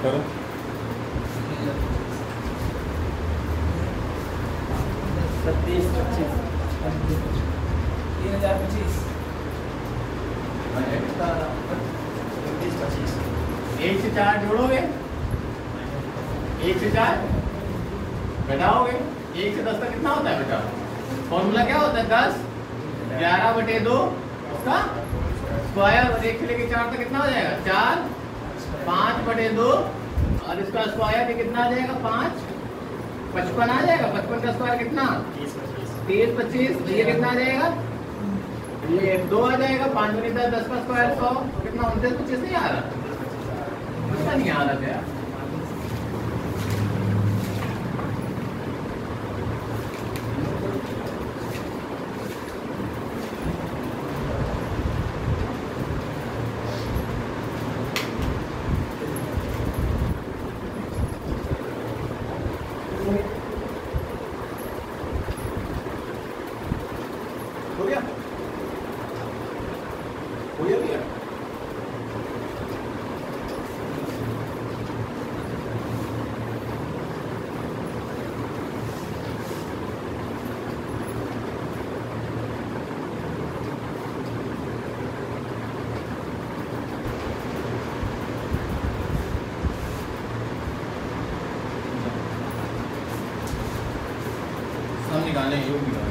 करो। 3725 3025 25। 1 से 4 जोड़ोगे, 1 से 4 घटाओगे, 1 से 10 का कितना होता है बेटा? फॉर्मूला क्या होता है? 10 11/2 उसका स्क्वायर, और 1 से लेके 4 तक कितना हो जाएगा? 4 5/2 और इसका स्क्वायर ये कितना आ जाएगा? 5 55 आ जाएगा। 55 का स्क्वायर कितना? 30 25। ये कितना आ जाएगा? ये 2 आ जाएगा। 5 × 10 का स्क्वायर 100 कितना? 29 25 नहीं आ रहा, पता नहीं आ रहा क्या। हो गया? हो गया भैया? सब निकालें, योग निकालें।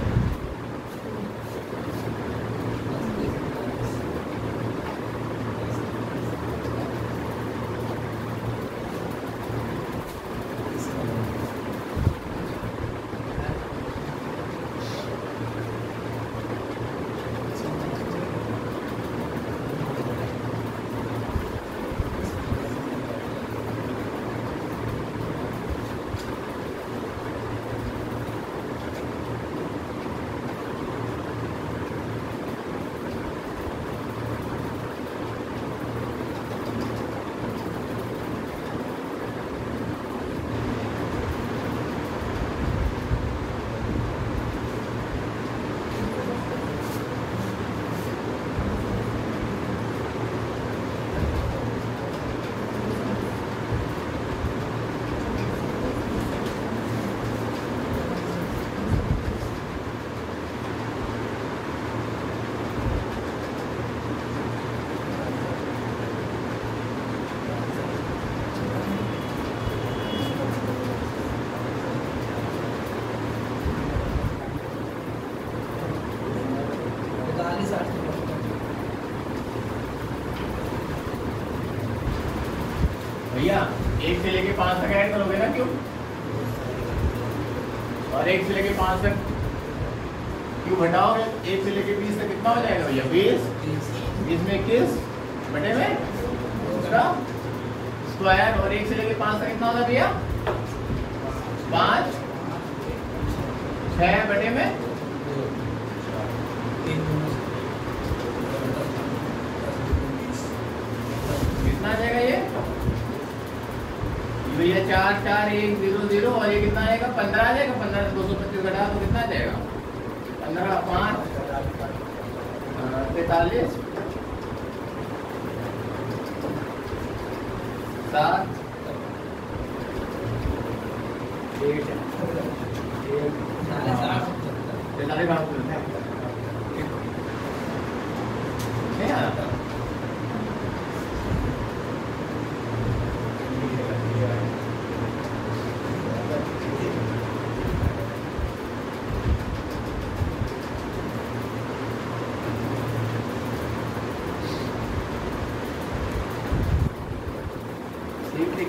भैया 1 से लेके 5 तक ऐड करोगे ना, क्यों? और 1 से लेके 5 तक क्यों घटाओगे? 1 से लेके 20 तक कितना हो जाएगा भैया? 20 में 21 बटे में उसका स्क्वायर, और 1 से लेके 5 तक कितना होगा भैया? 5 6 बटे में कितना आ जाएगा? ये भैया 4 4 1 0 0, और ये कितना आएगा? 15 आ जाएगा। 15 से 225 घटा तो कितना आ जाएगा? 15 5 43 7 8 नहीं आ रहा था।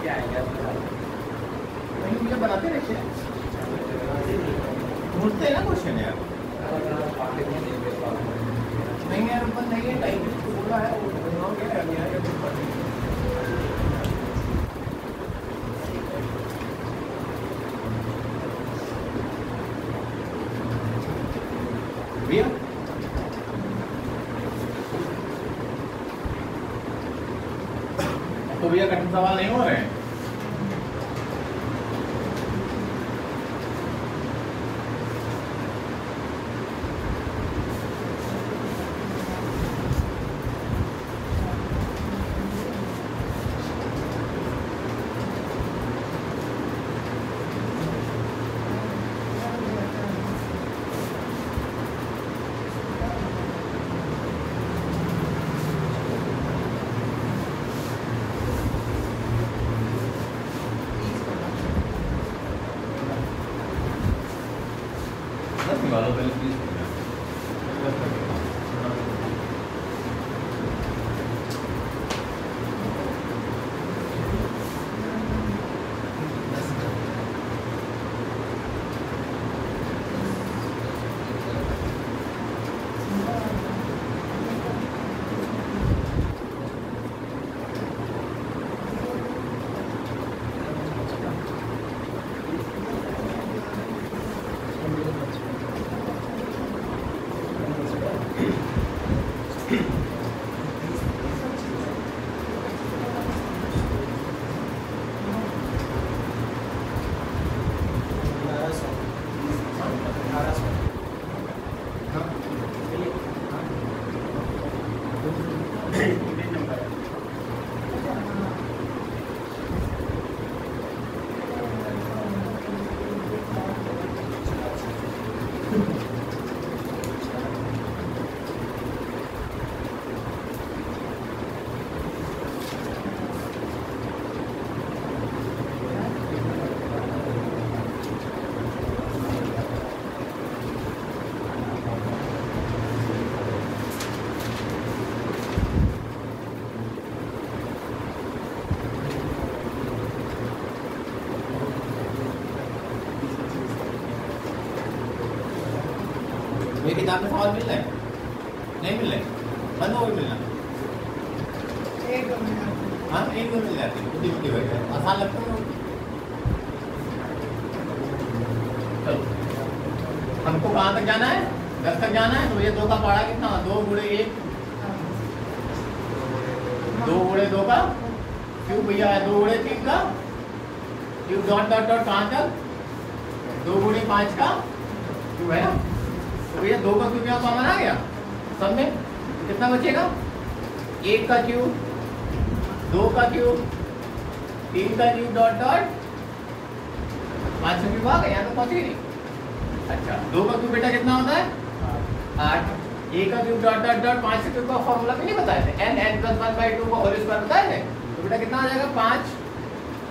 क्या आएंगे वही मुझे बनाते रहते हैं, ढूंढते हैं ना क्वेश्चन यार। नहीं यार ऊपर नहीं है, टाइप बोला है वो भैया तो भैया कठिन सवाल नहीं हो रहे हैं। किताब में सवाल मिल रहे हैं? नहीं मिल रहे, बंद हो गए मिलना। हाँ एक मिल जाती है, छोटी छोटी वजह आसान लगता है। चलो हमको कहाँ तक जाना है? 10 तक जाना है। तो ये 2 का पहाड़ा कितना? 2 गुणे 1, 2 गुणे 2 का क्यूब भैया है, 2 गुणे 3 का क्यूब डॉट डॉट डॉट कहाँ तक? 2 गुणे 5 का क्यूब है ना। तो भैया 2 का क्यूब यहाँ कॉमन आ गया सब में, कितना बचेगा? 1 का क्यूब, 2 का क्यूब, 3 का क्यूब डॉट डॉट 5 का क्यूब आ गया, यहाँ तो पहुंच ही नहीं। अच्छा 2 का क्यूब बेटा कितना होता है? 8। 1 का क्यूब डॉट डॉट डॉट 5 का क्यूब का फॉर्मूला भी नहीं बताए थे, n n + 1/2 का होल स्क्वायर बताए थे। तो बेटा कितना आ जाएगा? 5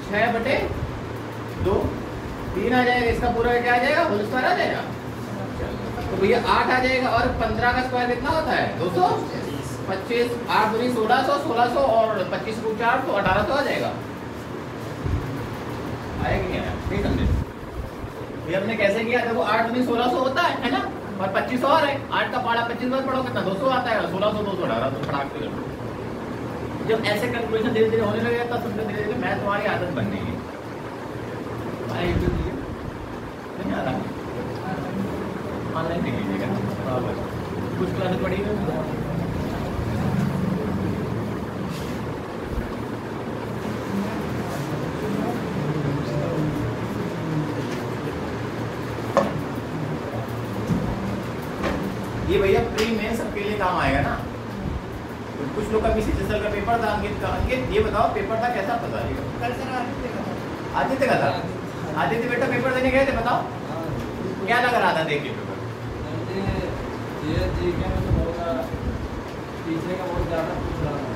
6/2 3 आ जाएगा, इसका पूरा क्या आ जाएगा? होल स्क्वायर आ जाएगा। तो भैया 8 आ जाएगा और 15 का स्क्वायर कितना होता है? 225। 8 दूनी 1600, 1600 और 25 को 4 तो 1800 आ जाएगा। आएगा नहीं आया? नहीं समझे? ये हमने कैसे किया? देखो 8 दूनी 1600 होता है ना, और 25 और है। 8 का पहाड़ा 25 बार पढ़ो कितना? 200 आता है। 1600 200 1800 फटाक से कर। जब ऐसे कैलकुलेशन धीरे धीरे होने लगेगा तब समझो धीरे धीरे मैथ तुम्हारी आदत बन गई है। नहीं आ रहा ऑनलाइन देख लीजिएगा, कुछ क्लास पढ़ी ये भैया प्री में सबके लिए काम आएगा ना। तो कुछ लोग का भी सीजीएल का पेपर था अंकित का। अंकित ये बताओ पेपर था कैसा पता चलेगा? आदित्य का था। आदित्य बेटा पेपर देने गए थे, बताओ क्या लग रहा था देख के पेपर?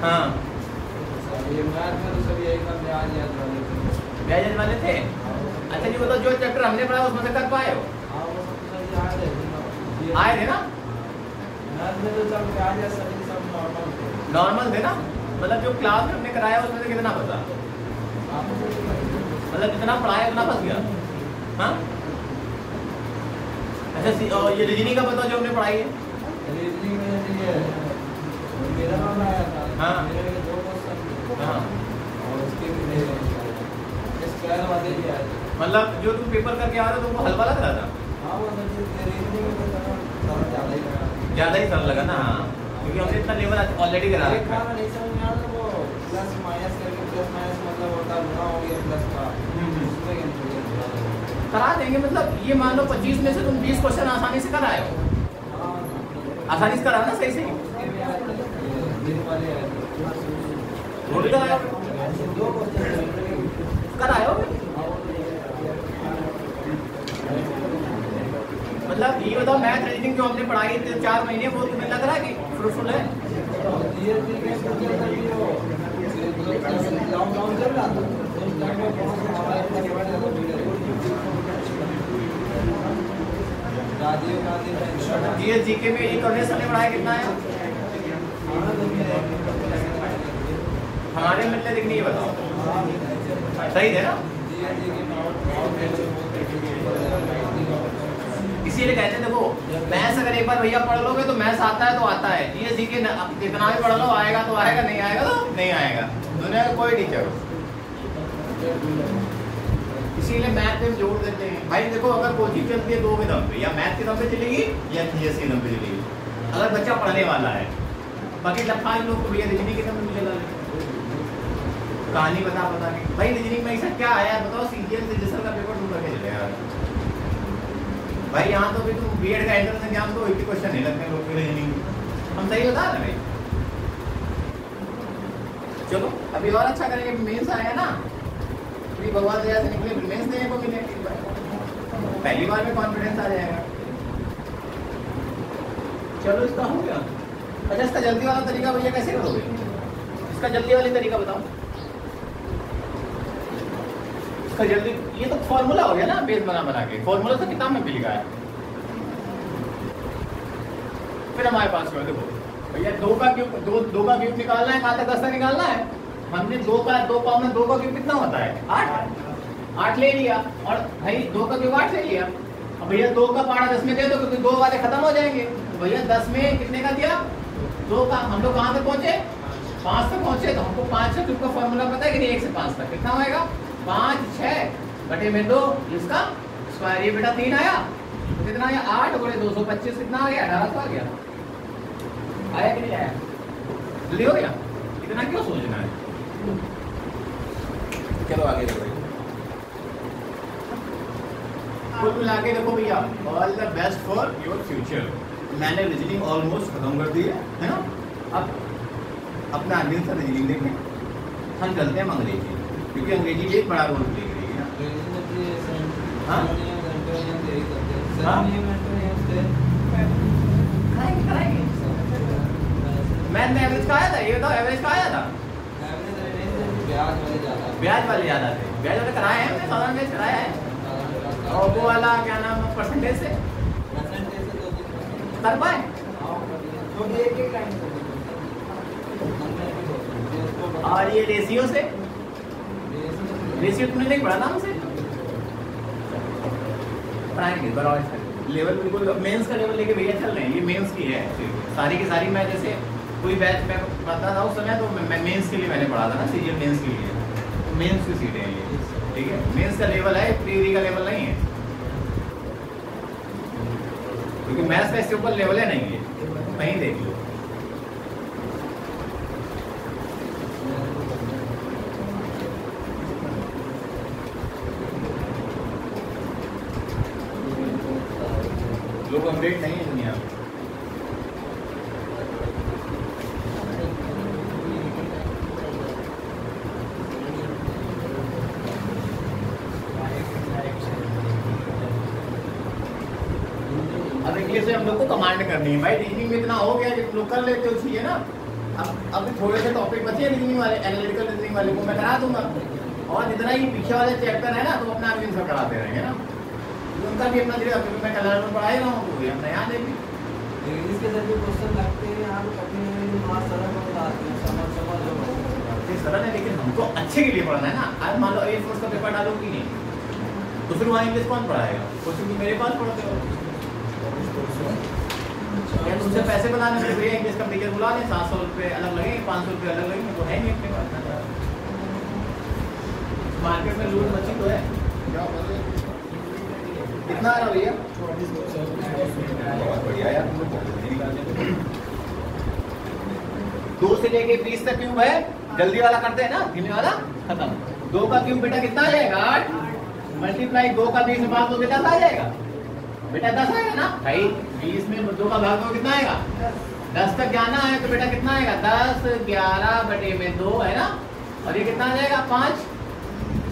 हाँ ब्याज वाले थे। अच्छा जी बताओ जो चैप्टर हमने पढ़ा उसमें से कर पाए हो? आए थे ना? नॉर्मल थे ना? मतलब जो क्लास में हमने कराया उसमें से कितना बचा? मतलब जितना पढ़ाया उतना फंस गया। हाँ अच्छा ये रीजनिंग का बताओ जो हमने पढ़ाई है। हाँ हाँ मतलब जो तुम पेपर करके आ रहे हो तुमको हलवा लग रहा था? ज़्यादा ही सरल लगा ना। हाँ क्योंकि हमने इतना लेवल ऑलरेडी करा रखा है। करा देंगे मतलब ये मान लो 25 में से तुम 20 क्वेश्चन आसानी से कराए हो। आसानी से करा ना सही से कराए हो। मतलब ये बताओ मैथ रीजनिंग जो हमने पढ़ाई थी 4 महीने वो तुम्हें लग रहा है कि फ्रूटफुल है? जीएस जीके में एक और हमने पढ़ाया कितना है? हमारे मिलने दिखनी है बताओ सही है ना? इसीलिए कहते हैं देखो मैथ्स अगर एक बार भैया पढ़ लोगे तो मैथ्स आता है तो आता है। जीएस जीके कितना भी पढ़ लो आएगा तो आएगा, नहीं आएगा तो नहीं आएगा। दुनिया का कोई टीचर हो। इसीलिए मैथ पे जोड़ देते हैं भाई। देखो अगर कोचिंग चलती है 2 के दम पे, या मैथ के दम पे चलेगी या जीएस के दम पे चलेगी अगर बच्चा पढ़ने वाला है। बाकी 5 लोग को भैया रीजनिंग के दम पे मिलेगा कहानी बता नहीं भाई। रीजनिंग में ऐसा क्या आया बताओ? सीजीएल सीजीएल का पेपर तुम करके चले यार भाई। यहाँ तो भी तुम बीएड का एंट्रेंस एग्जाम तो 80 क्वेश्चन नहीं लगते लोग के रीजनिंग। हम सही बता रहे भाई। चलो अभी और अच्छा करेंगे। मेंस आएगा ना तो भगवान दया से निकले मेंस देने को मिले पहली बार में कॉन्फिडेंस आ जाएगा। चलो इसका हो गया। अच्छा इसका जल्दी वाला तरीका भैया कैसे करोगे? इसका जल्दी वाली तरीका बताओ। इसका जल्दी ये तो फॉर्मूला हो गया ना बेस बना के। फॉर्मूला तो किताब में भी लिखा है। फिर हमारे पास क्या देखो भैया 2 का क्यूब निकालना है। कहाँ तक 10 तक निकालना है। हमने 2 का क्यूब कितना होता है? 8 ले लिया। और भाई 2 का क्यूब 8 ले लिया। अब भैया 2 का पहाड़ा 10 में दे दो क्योंकि 2 वाले खत्म हो जाएंगे। तो भैया 10 में कितने का दिया? 2 का। हम लोग कहाँ तक पहुंचे? 5 तक पहुंचे। तो हमको 5 से 2 का फॉर्मूला पता है कि नहीं? 1 से 5 तक कितना होएगा? 5 6 बटे में 2 इसका स्क्वायर। ये बेटा 3 आया तो कितना आया? 8 गुणे 225 कितना आ गया? 1800 आ गया। आया कि नहीं आया? जल्दी हो गया? इतना क्यों सोचना है? चलो आगे देखो। कुल मिला के देखो भैया, all the best for your future. मैंने रीजनिंग ऑलमोस्ट खत्म कर दी है ना? अब अपना अगले से रीजनिंग देखें। हम चलते हैं अंग्रेजी, क्योंकि अंग्रेजी एक बड़ा रोल प्ले करेगी ना। हाँ मैथ में एवरेज का आया था? ये बताओ एवरेज का आया था? ब्याज वाले ज्यादा थे। ब्याज वाले कराए हैं हमने, साधारण ब्याज कराया है। और वो वाला क्या नाम है, परसेंटेज से कर पाए? और ये रेशियो से? रेशियो तुमने नहीं पढ़ा था हमसे? पढ़ाएंगे बराबर लेवल बिल्कुल। मेंस का लेवल लेके भैया चल रहे हैं। ये मेंस की है सारी की सारी। मैं जैसे कोई बैच में पढ़ता था उस समय, तो मैं मेंस के लिए मैंने पढ़ा था ना, सीजीएल मेंस के लिए। तो मेंस की सीटें हैं ये, ठीक है? मेंस का लेवल है, प्री का लेवल नहीं है, क्योंकि मैथ्स का इसके ऊपर लेवल है नहीं है। कहीं देख लो। लोग अपडेट नहीं है दुनिया में। अब इंग्लिश में हम लोग को कमांड करनी है भाई। रीजनिंग में इतना हो गया कि लोग कर लेते हो, चाहिए ना। अब थोड़े से टॉपिक बचे रीजनिंग वाले, एनालिटिकल रीजनिंग वाले को मैं करा दूंगा। और जितना ही पीछे वाले चैप्टर है ना, तो अपना आगे सब कराते रहेंगे ना। उनका भी अपना धीरे, मैं कलर में पढ़ा ही रहा हूँ, तो अपना याद है भी। इंग्लिश के जब भी क्वेश्चन लगते हैं यहाँ पे कठिन मार्क्स सरल बताते हैं, समझ सरल है, लेकिन हमको अच्छे के लिए पढ़ना है ना। आज मान लो एयरफोर्स का पेपर डालो कि नहीं, तो फिर वहाँ इंग्लिश कौन पढ़ाएगा? क्वेश्चन तो मेरे पास पढ़ते हो। या तुमसे पैसे बनाने से भैया इंग्लिश का टीचर बुला लें, 700 रुपये अलग लगेंगे, 500 रुपये अलग लगेंगे, तो है नहीं अपने पास। मार्केट में लूट मची तो है। कितना आ रहा भैया? बहुत बढ़िया यार। 2 से लेके 20 तक क्यूब है। जल्दी वाला करते हैं ना, धीमे वाला खत्म। 2 का क्यूब बेटा कितना आ जाएगा? 8 मल्टीप्लाई 2 का 20 में भाग दो, बेटा 10 आ जाएगा। बेटा 10 आएगा ना भाई। 20 में 2 का भाग दो कितना आएगा? 10 तक जाना है तो बेटा कितना आएगा? 10 11 बटे में 2 है ना। और ये कितना आ जाएगा? 5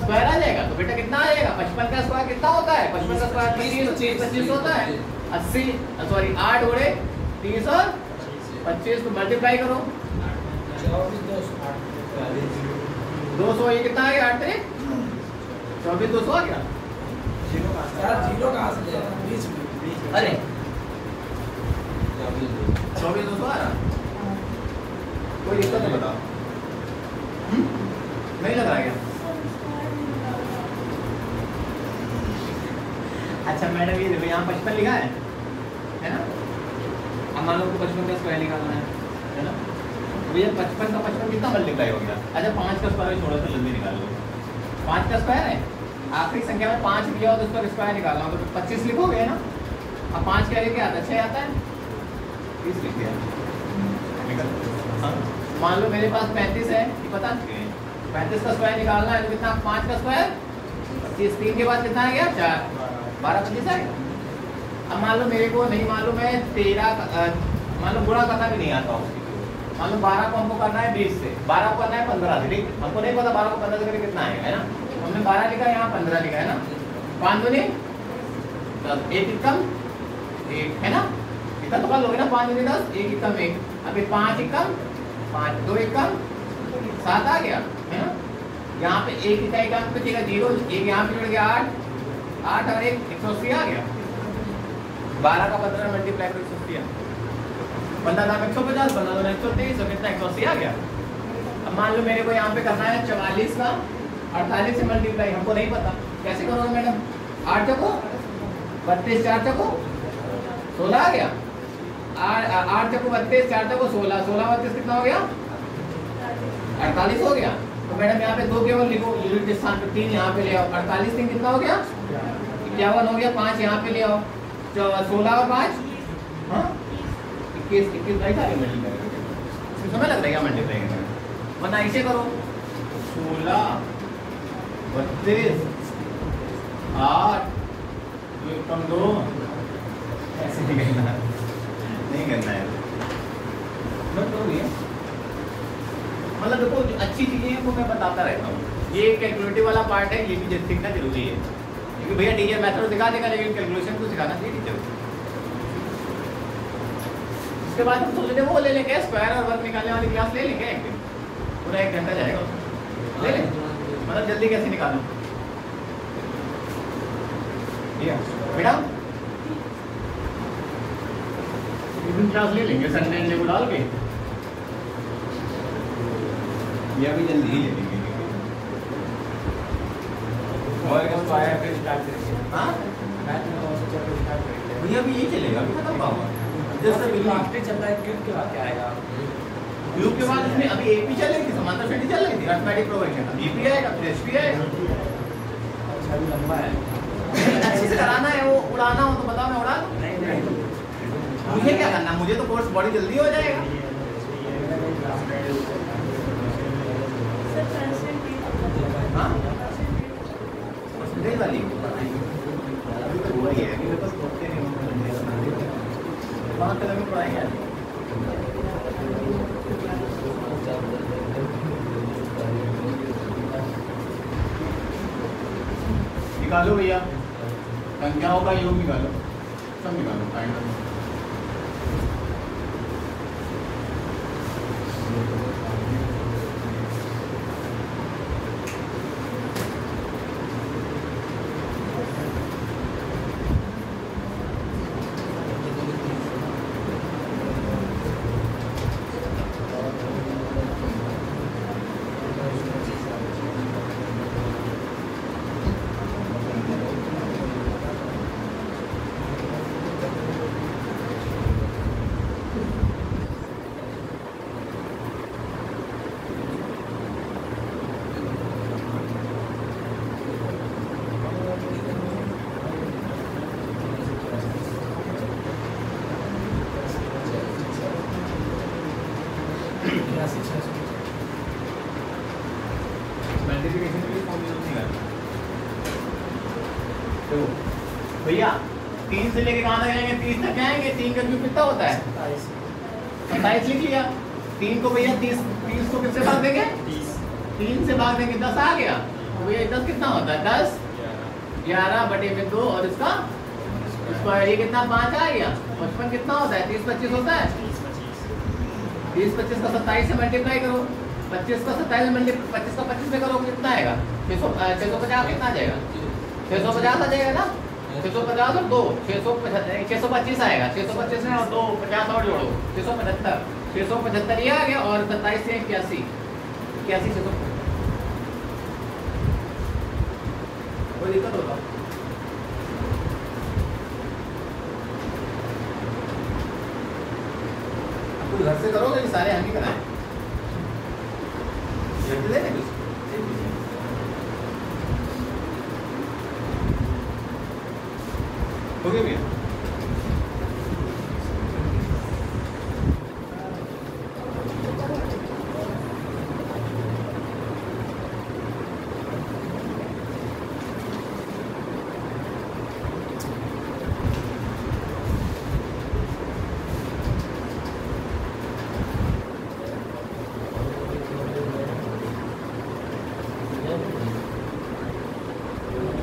स्क्वायर आ जाएगा। तो बेटा कितना आ जाएगा? 55 का स्क्वायर कितना होता है? 55 का स्क्वायर 25 होता है। 80 सॉरी 8 गुणे 30 और 25 को मल्टीप्लाई करो। 200 ये कितना आ गया? 8 से 24 200 आ गया। जीरो कहाँ से ले आया? 20 में। अरे 24 200 आ रहा। कोई दिक्कत नहीं, बताओ। नहीं लग रहा क्या? अच्छा मैडम ये देखो, यहाँ 55 लिखा है ना? अब मान लो 55 का स्क्वायर निकालना है ना? तो भैया 55 का 55 कितना मल्टीप्लाई हो गया? अच्छा 5 का स्क्वायर थोड़ा सा जल्दी निकाल लो। 5 का स्क्वायर है, आखिरी संख्या में 5 लिया हो तो उसका स्क्वायर निकालना हो तो 25 लिखोगे ना। अब 5 क्या लेके आता है? 6 आता है, 30 लिख दिया निकल। हाँ मान लो मेरे पास 35 है, ये पता 35 का स्क्वायर निकालना है तो कितना? 5 का स्क्वायर 25, 3 के बाद कितना आ गया? 4, 12 25 आएगा। अब मान लो मेरे को नहीं मालूम है 13 मान लो गुणा करना भी नहीं आता उसकी। मान लो 12 को हमको करना है 20 से, 12 को करना है 15 से, ठीक? हमको नहीं पता 12 को 15 से करके कितना आएगा, है ना? हमने 12 लिखा, यहाँ 15 लिखा है ना। 5 दूनी 10, 1 एकम 1 है ना। इतना तो कर लोगे ना, 5 दूनी 10, 1 एकम 1। अभी 5 एकम 5, 2 एकम 7 आ गया, है ना। यहाँ पे 1 इकाई का बचेगा 0, 1 यहाँ पे जुड़ गया 8 और 1 180 आ गया। 12 का 15 मल्टीप्लाई करो 180, 15 दाम 150, 15 दाम 123, तो कितना? 180 आ गया। अब मान लो मेरे को यहाँ पे करना है 44 का 48 से मल्टीप्लाई, हमको नहीं पता कैसे करोगे मैडम? 8 चको 32, 4 चको 16 आ गया। 8 चौको 32, 4 चौको 16, 16 32 कितना हो गया? 48 हो गया। तो मैडम यहाँ पे 2 केवल लिखो, यूनिट के स्थान पे 3 यहाँ पे ले आओ। 48 3 कितना हो गया? 51 हो गया। 5 यहाँ पे ले आओ, 16 और 5 21 21 भाई सारे मल्टीप्लाई करेंगे, समय लग रहा है मल्टीप्लाई करने में, वरना ऐसे करो 16 32 8 कम 2, ऐसे नहीं करना है, नहीं करना है। मतलब देखो अच्छी चीजें हैं वो मैं बताता रहता हूँ। ये कैलकुलेटिव वाला पार्ट है, ये भी सीखना जरूरी है, क्योंकि भैया टीचर मेथड सिखा देगा लेकिन कैलकुलेशन को सिखाना चाहिए टीचर। उसके बाद हम सोच रहे वो ले लेंगे, स्क्वायर और वर्ग निकालने वाली क्लास ले लेंगे, एक दिन पूरा 1 घंटा जाएगा, ले लें। मतलब जल्दी कैसे निकालूं बेटा, क्लास ले लेंगे संडे को डाल के, या भी जल्दी ही ले लेंगे। और स्क्वायर पे स्टार्ट करेंगे। हां मैथ में और चैप्टर स्टार्ट करेंगे भैया, अभी यही चलेगा, अभी खत्म होगा। जैसे लास्ट चल रहा है, क्यूब के बाद क्या आएगा? क्यूब के बाद इसमें अभी एपी चल रही थी, समांतर श्रेणी चल रही थी, अरिथमेटिक प्रोग्रेशन, अब एपी आएगा, फिर एचपी आएगा। अच्छा भी लंबा है, अच्छे से कराना है। वो उड़ाना हो तो बताओ, मैं उड़ा दूं? नहीं, मुझे क्या करना, मुझे तो कोर्स बड़ी जल्दी हो जाएगा। हाँ परसेंटेज वाली अभी तो हो रही है, अभी तो सोचते नहीं, 5 तरह में पढ़ाई है। निकालो भैया, संख्याओं का योग निकालो, सब निकालो। भैया 3 से लेके कहाँ तक जाएंगे? 30 तक जाएंगे। 3 का क्यूब कितना होता है? 27 लिख लिया। 3 को भैया 30 को किससे भाग देंगे? 3 से भाग देंगे, 10 आ गया। तो भैया 10 कितना होता है? 10 11/2 और इसका ये कितना? 5 आ गया। 55 कितना होता है? 30 25 होता है। 30 25 का 27 से मल्टीप्लाई करो, 25 का 27 में 25 का 25 में करो, कितना आएगा? 650 कितना आ जाएगा? 650 आ जाएगा ना। 650 और 2 625 आएगा। 625 में और 2 50 और जोड़ो, 675 ये आ गया। और 27 से 81 कोई दिक्कत होगा? आप घर से करोगे, ये सारे हम ही कराएं? हो गया भैया?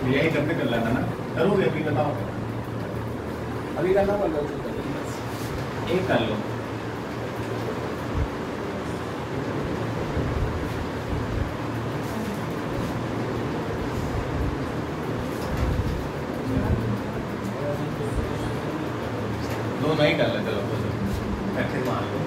यही करते कर लेना ना, करोगे अभी? बताओ अभी करना पड़ लो, एक कर लो। दो नहीं कर ले, चलो ऐसे मान लो।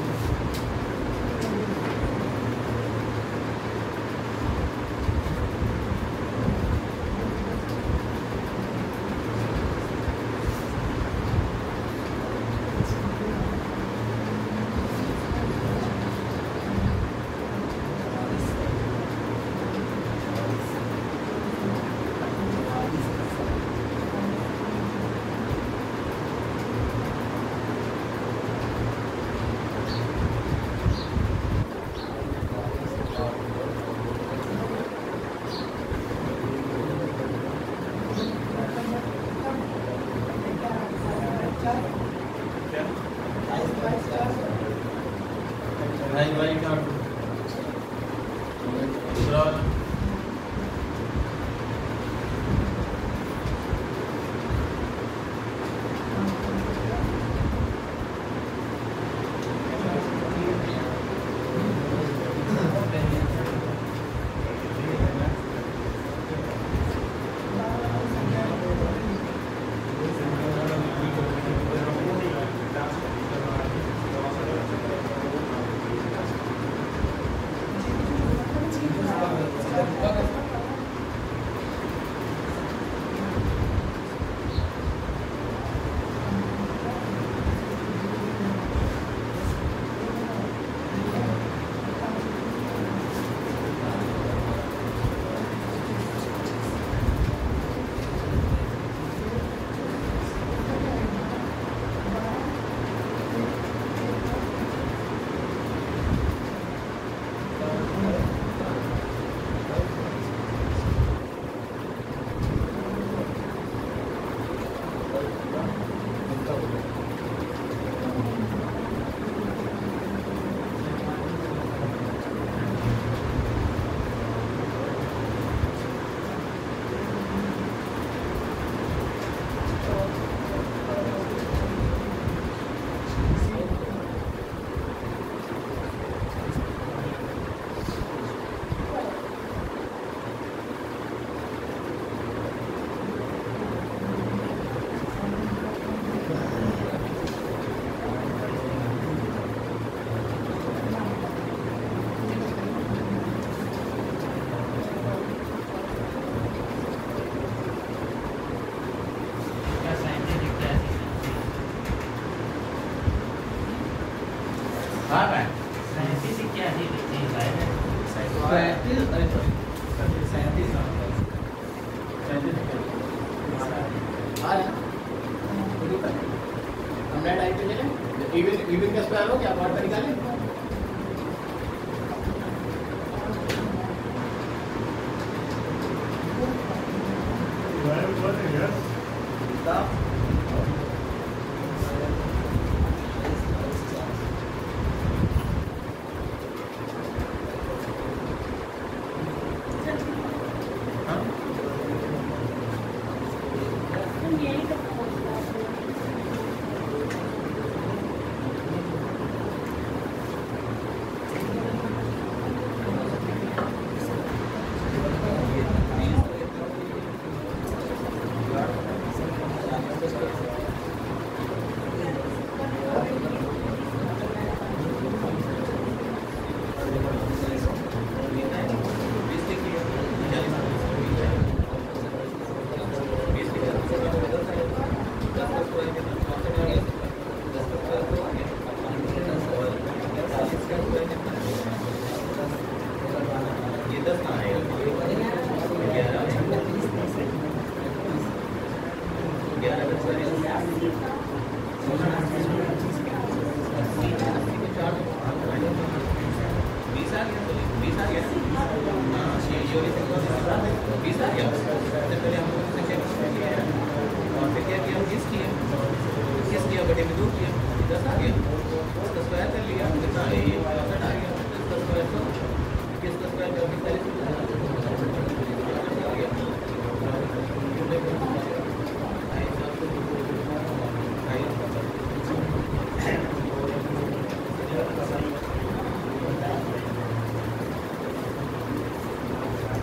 स्क्वायर हो गया, और निकालें।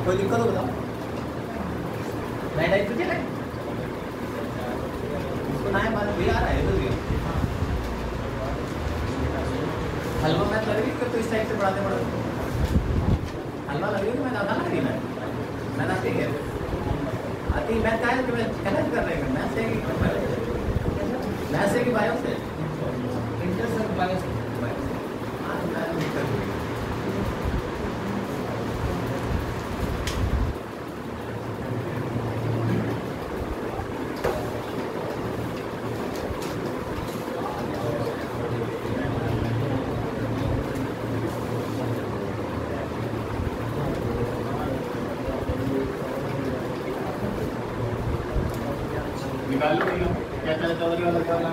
कोई दिक्कत हो बताओ। राइट आइट चले इसको ना बात भी आ रहा है तो हलवा मैं लगी तो इस टाइप से बढ़ाते हलवा लगी तो मैं ज़्यादा लगी मैं ना ठीक है आती मैं क्या है मैं कनेक्ट कर रहे हैं मैथ से कि बायो से इंटर से बायो से निकाल लो क्या चलता वाला क्या वाला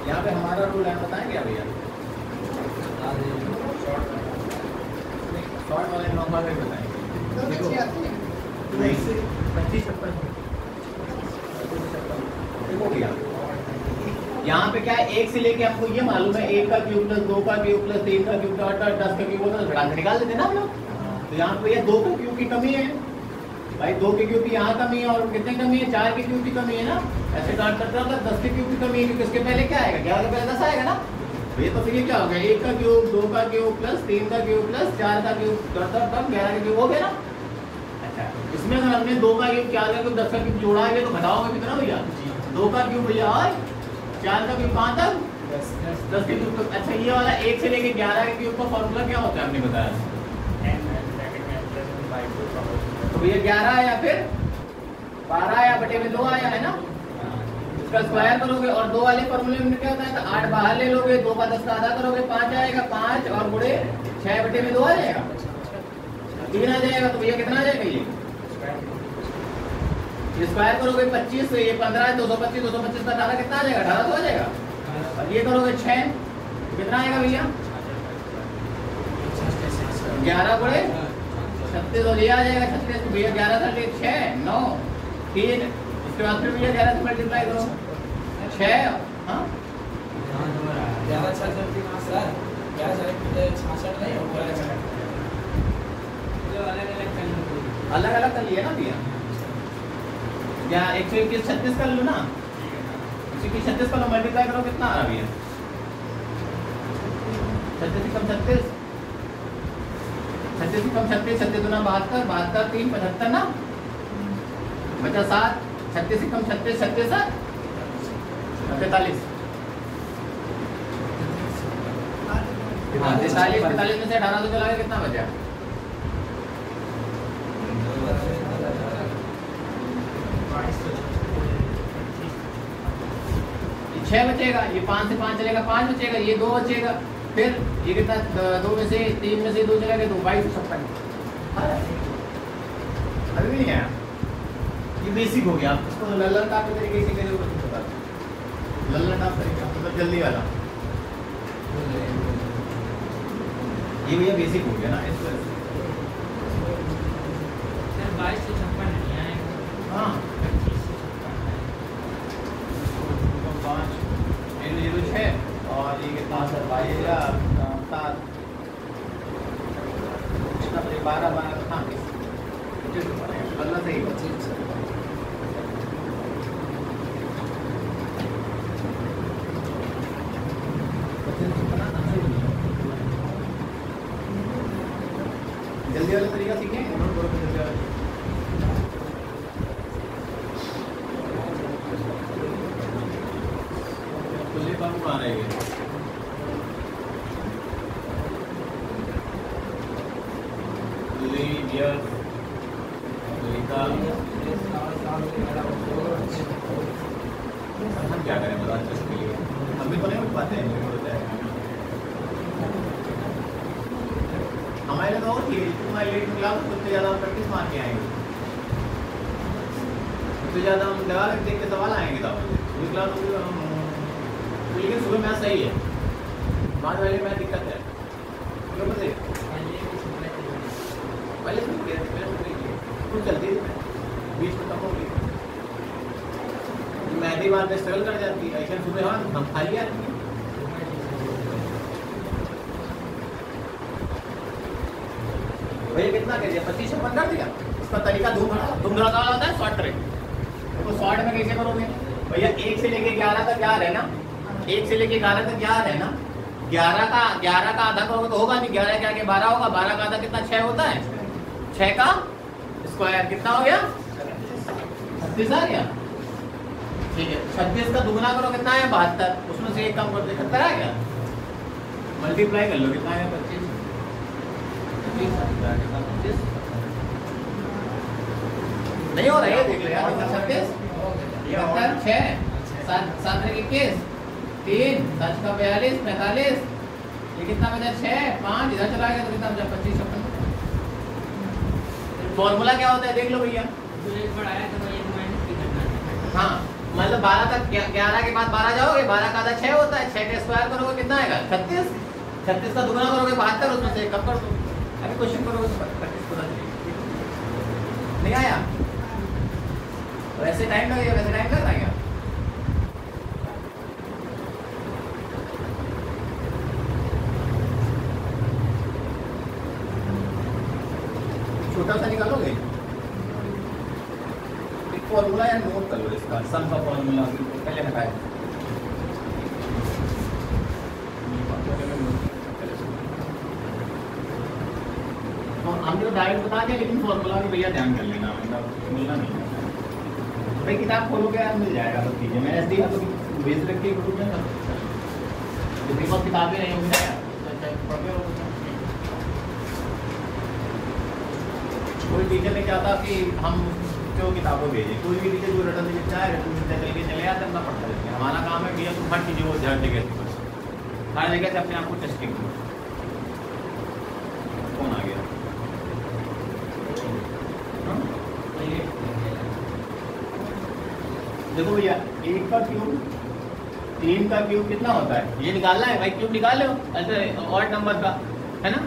यहाँ पे हमारा रूल है बताएंगे क्या भैया शॉर्ट वाले नॉर्मल रेट बताएंगे 25-56 हो गया। यहाँ पे क्या है एक से लेके आपको ये मालूम है 1 का क्यूब प्लस 2 का क्यूब प्लस 3 का क्यूब 10 का क्यूब होता है घटा के निकाल देते ना हम लोग। तो यहाँ पे ये 2 का क्यूब की कमी है भाई 2 के क्यूब की यहाँ कमी है और कितने कमी है 4 के क्यूब की कमी है ना। ऐसे काट करते होगा 10 के क्यूब की कमी है क्योंकि उसके पहले क्या आएगा 11 के पहले 10 आएगा ना। तो ये तो फिर ये क्या हो गया 1 का क्यूब 2 का क्यूब प्लस 3 का क्यूब प्लस 4 का क्यूब 10 11 का क्यूब हो गया ना। अच्छा इसमें अगर हमने 2 का क्यूब 4 का क्यूब 10 का क्यूब जोड़ा है तो घटाओगे कितना भैया 2 का क्यूब भैया और 4 का क्यूब कहाँ तक 10 के क्यूब तक। अच्छा ये वाला 1 से लेके 11 के क्यूब का फॉर्मूला क्या होता है हमने बताया तो भैया 11 या फिर 12 या बटे में 2 आया है ना। इसका स्क्वायर करोगे और 2 वाले फॉर्मूले में क्या होता है तो 8 बाहर ले लोगे 2 का 10 का आधा करोगे 5 आएगा 5 और गुणे 6 बटे में 2 आ जाएगा 3 आ जाएगा। तो भैया कितना आ जाएगा ये स्क्वायर करोगे 25 से ये 15 है 225 225 का 18 कितना आ जाएगा 18 तो आ जाएगा। और ये करोगे 6 कितना आएगा भैया 11 गुणे 36 और ये आ जाएगा 36 भैया 11 से 6 9 3 उसके बाद फिर भैया 11 से मल्टीप्लाई करो 6 हाँ 11 66 नहीं अलग अलग कर लिया ना भैया या 121 36 कर लो ना, 121 36 कर लो, मल्टीप्लाई करो कितना आ रहा है? 36 से कम 36, 36 से कम 36, 36 दूना 72, 72 3 75 ना, बचा 7, 36 से कम 36, 36 43, हाँ 43 में से 18 तो चला गया, कितना बचा? 6 बचेगा, ये 5 से 5 चलेगा 5 बचेगा, ये 2 बचेगा, फिर ये कितना 2 में से 3 में से 2 चला गया तो 2256। अभी भी नहीं आया, ये बेसिक हो गया। इसको लल्लन टाप के तरीके से कैसे बता, लल्लन टाप तरीका मतलब जल्दी वाला, ये भैया बेसिक हो गया ना इस वजह से। 22 से 56 नहीं आएगा। हाँ 5 और ये कितना 22 या 7 कितना 12 हाँ 15 से ही 25 जल्दी वाला तरीका सीखें। आ रही है हम क्या करें बता इसके लिए, हम भी तो नहीं उठ पाते हैं, हमारे लिए तो और थी तुम्हारे लेट निकला तो उससे ज़्यादा हम प्रैक्टिस मार के आएंगे, उससे ज़्यादा हम लगा के देख के सवाल आएंगे तब निकला तो लेकिन सुबह मैथ सही है, बाद वाले मैथ दिक्कत है। पहले कुछ चलती थी बीच में कम हो गई, मैथ ही बाद में स्ट्रगल कर जाती है। ऐसा सुबह हाँ हम खा लिया भैया कितना कर दिया 25 56 कर दिया। इसका तरीका धूमधड़ा वाला होता है, शॉर्ट ट्रिक। तो शॉर्ट में कैसे करोगे भैया, 1 से लेके 11 तक याद है ना, 1 से लेके 11 तक याद है ना, 11 का आधा करोगे तो होगा नहीं, 11 के आगे 12 होगा, 12 का आधा कितना 6 होता है, 6 का स्क्वायर कितना हो गया 36 आ गया। ठीक है 36 का दुगना करो कितना है 72, उसमें से 1 कम कर दे 71 आ गया, मल्टीप्लाई कर लो कितना है 25 नहीं हो रहा है, देख लो यार 36 6 7 21 3 7 का 42 45, ये कितना बचा 6 5 इधर चला गया तो कितना बचा 25 56। फॉर्मूला क्या होता है देख लो भैया, हाँ मतलब 12 तक 11 के बाद 12 जाओगे, 12 का आधा 6 होता है, 6 का स्क्वायर करोगे कितना आएगा 36, 36 का दुगना करोगे 72, उसमें से कम कर दो। अभी क्वेश्चन करोगे तो प्रैक्टिस पता चलेगी, नहीं आया वैसे टाइम लगेगा, वैसे टाइम लग रहा है क्या? छोटा सा निकालोगे एक फॉर्मूला या नोट कर लो इसका, सम का फॉर्मूला पहले हटाए तो हमने तो डायरेक्ट बता दिया, लेकिन फॉर्मूला भी भैया ध्यान कर लेना, मतलब मिलना नहीं भाई, किताब खोलोगे यार मिल जाएगा सब चीज़ें। मैं ऐसे ही भेज रखी ग्रुप में ना, जितनी बहुत किताबें नहीं होंगी ना यार, कोई टीचर ने क्या था कि हम जो किताबों भेजें, कोई भी टीचर जो रटन लिखता है रटन लिखता चल के चले आते अपना पढ़ता रहते हैं। हमारा काम है भैया तुम हर चीज़ों को हर जगह से हर जगह से अपने आप को टेस्टिंग करो। कौन आ गया देखो भैया 1 का क्यूब 3 का क्यूब कितना होता है, ये निकालना है भाई, क्यूब निकाल लो ऐसे ऑड नंबर का है ना,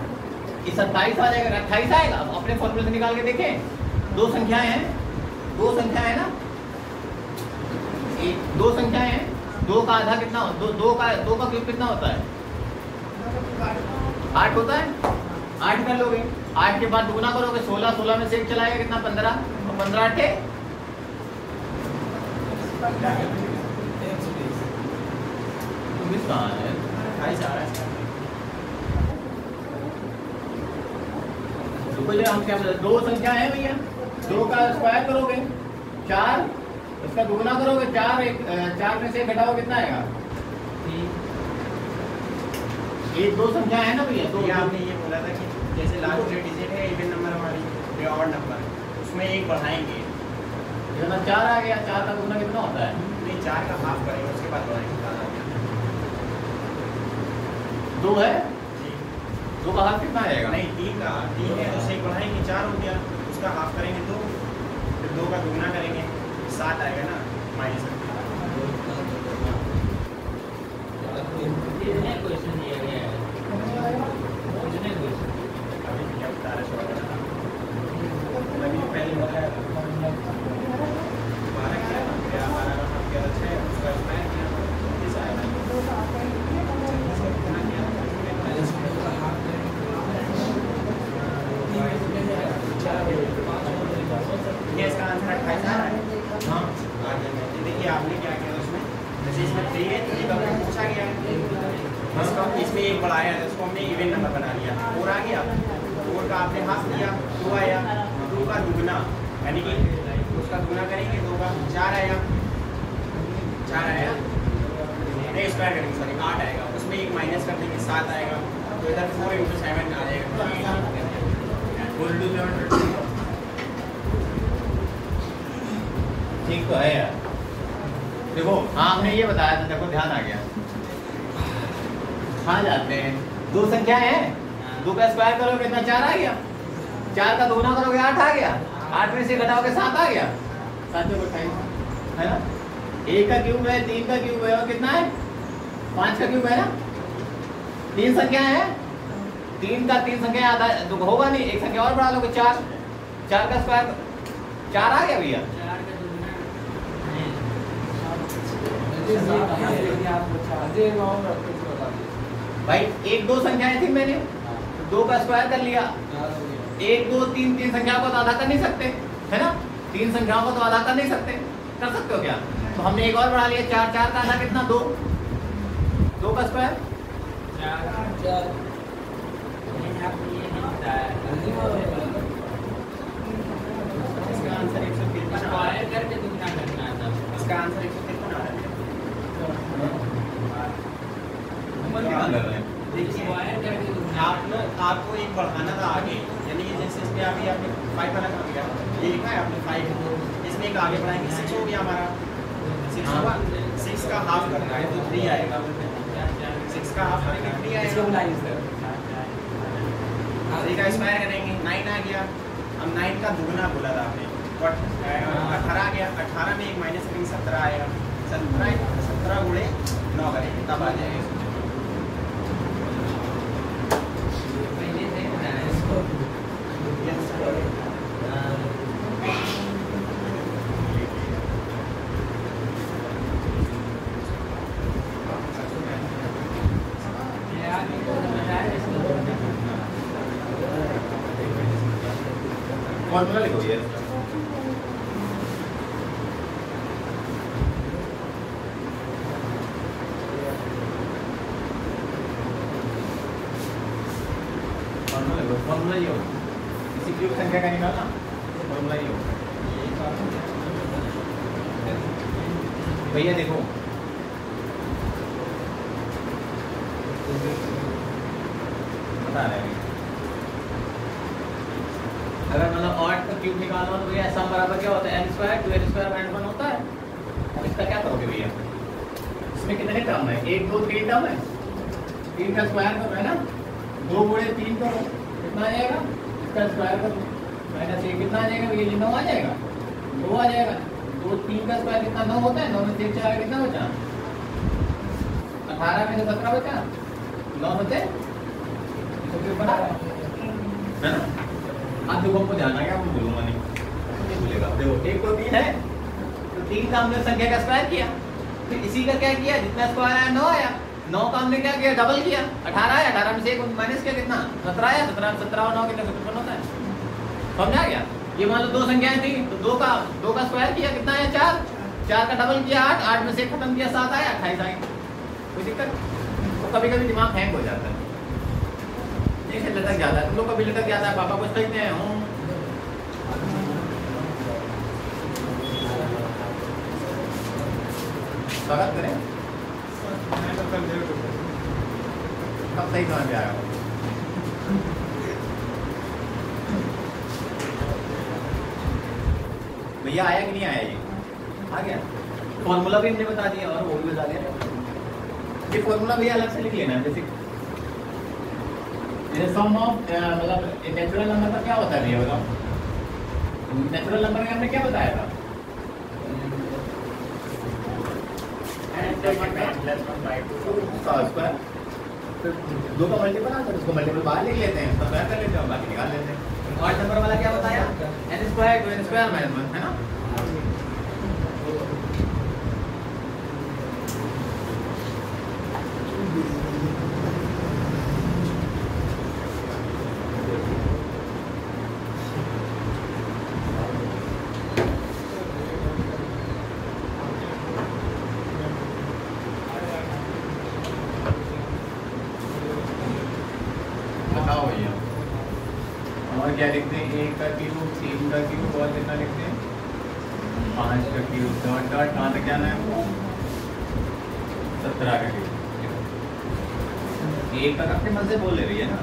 ये 27 आ जाएगा 28 आएगा। अब अपने फॉर्मूले से निकाल के देखें, 2 संख्याएं हैं, 2 संख्याएं है ना, 2 संख्याएं हैं, 2 का आधा कितना 2 का क्यूब कितना होता है 8 होता है, 8 कर लोगे, 8 के बाद दुगना करोगे 16, 16 में से 1 चलाएगा कितना 15, और 15 8 कहाँ है? रुको जरा, हम क्या बोले, दो संख्या है भैया, दो का स्क्वायर करोगे 4, उसका दुगना करोगे 4, 4 में से घटाओ कितना आएगा? एक दो संख्या है ना भैया, तो आपने ये बोला था कि जैसे लास्ट 3 डिजिट है इवन नंबर हमारी ये ऑड नंबर, उसमें एक बढ़ाएंगे, जब 4 आ गया, 4 का दुगना कितना होता है? नहीं 4 का हाफ करेंगे उसके बाद बढ़ाएंगे 2 है, जी 2 का हाफ कितना आएगा? नहीं 3 का 3 है, उससे एक बढ़ाएंगे 4 हो गया, उसका हाफ करेंगे 2, फिर 2 का दुगना करेंगे 7 आएगा ना माइनस। क्वेश्चन दिया गया है, अभी भैया बता रहे सो अभी जो पहले बताया था 12 किया था, फिर हमारा हम किया 6 उसका स्क्वायर किया इस आएगा ये इसका आंसर 28 आ रहा है। हाँ आ जाएगा। देखिए आपने क्या किया उसमें, जैसे इसमें 3 है 3 का पूछा गया है, इसमें एक बढ़ाया है, उसको हमने इवन नंबर बना लिया, 4 आ गया, 4 का आपने हाफ किया 2 आया, 2 का दुगना यानी कि उसका दुगना करेंगे 2 का 4 आया, 4 आया नहीं स्क्वायर करेंगे सॉरी 8 आएगा, उसमें एक माइनस कर देंगे 7 आएगा, तो इधर 4 × 7 आ जाएगा। ठीक तो है यार, देखो हाँ हमने ये बताया था, देखो ध्यान आ गया। हाँ जाते हैं, दो संख्या है, 2 का स्क्वायर करोगे कितना? 4 आ गया, 4 का दुगना करोगे 8 आ गया, 8 में से घटाओगे 7 आ गया, 7 को 28 है ना। 1 का क्यूब है, 3 का क्यूब है, और कितना है? 5 का क्यूब है ना। 3 संख्या है, 3 का 3 संख्या आधा तो होगा नहीं, एक संख्या और बढ़ा लोगे 4, 4 का स्क्वायर 4 आ गया भैया। भाई 1 2 संख्याएं थी, मैंने 2 का स्क्वायर कर लिया, 1 2 3 3 संख्याओं को तो आधा कर नहीं सकते है ना, 3 संख्याओं को तो आधा कर नहीं सकते, कर सकते हो क्या? तो हमने एक और बढ़ा लिया 4, 4 का आधा कितना? 2, 2 का स्क्वायर 4 इसका आंसर 153 स्क्वायर करके दुगना करना था, इसका आंसर 153 आ रहा है। स्क्वायर करके दुगना आपको एक बढ़ाना था आगे, यानी कि जैसे इसमें अभी आपने 5 वाला काम किया, ये लिखा है आपने 5, इसमें एक आगे बढ़ाएंगे 6 हो गया हमारा, 6 होगा, 6 का हाफ करना है तो 3 आएगा, 6 का हाफ करेंगे 3 आएगा, 3 का स्क्वायर करेंगे 9 आ गया, अब 9 का दुगना बोला था आपने, बट 18 आ गया, 18 में एक माइनस करेंगे 17 आएगा, 17 गुणे 9 करेंगे तब आ जाएगा। फॉर्मूला लिखो ये, फॉर्मूला ये होगा, किसी की भी संख्या का निकालना फॉर्मूला ये होगा। भैया देखो बता रहे हैं, अगर मतलब 8 का क्यूब निकालना हो तो भैया सम बराबर क्या होता है? n square 2n square minus 1 होता है। अब इसका क्या करोगे भैया? इसमें कितने टर्म है? 1 2 3 टर्म है, 3 का स्क्वायर करो है ना, 2 गुणे 3 करो कितना आ जाएगा? इसका स्क्वायर करो माइनस 1 कितना आ जाएगा भैया? ये 9 आ जाएगा, 2 आ जाएगा, 2 3 का स्क्वायर कितना? 9 होता है, 9 में से 1 चला कितना बचा? 18 में से 17 बचा, 9 बचे तो क्यों बना है ना। आप देखो हमको जानना क्या, मैं बोलूंगा नहीं, नहीं भूलेगा। देखो 1 2 3 है तो 3 का हमने संख्या का स्क्वायर किया, फिर इसी का क्या किया? जितना स्क्वायर आया 9 आया, 9 का हमने क्या किया? डबल किया, 18 आया, 18 में से 1 माइनस किया कितना? 17 आया, 17 में 17 और 9 कितना? 55 होता है। समझा गया? ये मान लो 2 संख्याएं थी तो 2 का स्क्वायर किया कितना आया? 4, 4 का डबल किया 8, 8 में से खत्म किया 7 आया, 28 आएंगे। कोई दिक्कत? तो कभी कभी दिमाग हैंग हो जाता है, ठीक है, लटक जाता है। तुम लोग कभी लटक जाता है, पापा कुछ कहते हैं स्वागत करें, कब सही समझ में आएगा? भैया आया कि नहीं आया? ये आ गया। फॉर्मूला भी हमने बता दिया और वो भी बता दिया। ये फॉर्मूला भैया अलग से लिख लेना है। बेसिक सम ऑफ मतलब नेचुरल नंबर का क्या होता है भैया बताओ? नेचुरल नंबर में हमने क्या बताया था? दो का मल्टीपल आंसर, उसको मल्टीपल बाहर लिख लेते हैं, उसका स्क्वायर कर लेते हैं, बाकी निकाल लेते हैं। और नंबर वाला क्या बताया? n square 2n square minus 1 है ना? बताओ भैया और क्या लिखते हैं? 1 का क्यूब, 3 का क्यूब और कितना लिखते हैं? 5 का क्यूब डॉट डॉट कहाँ तक जाना है? 17 का क्यूब। 1 तक अपने मन से बोल ले रही है ना?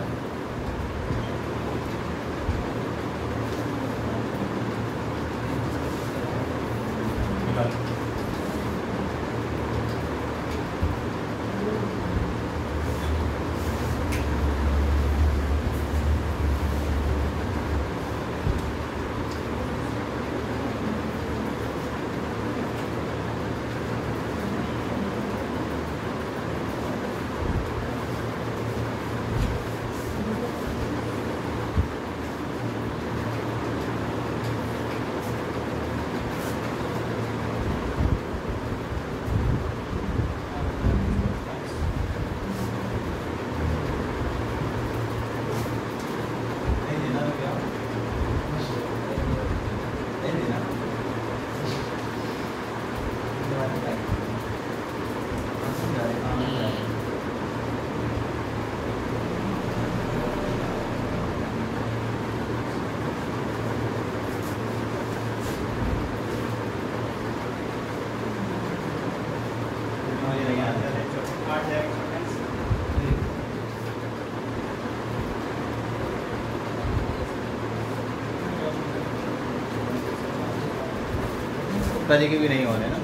जी के भी नहीं हो रहे ना,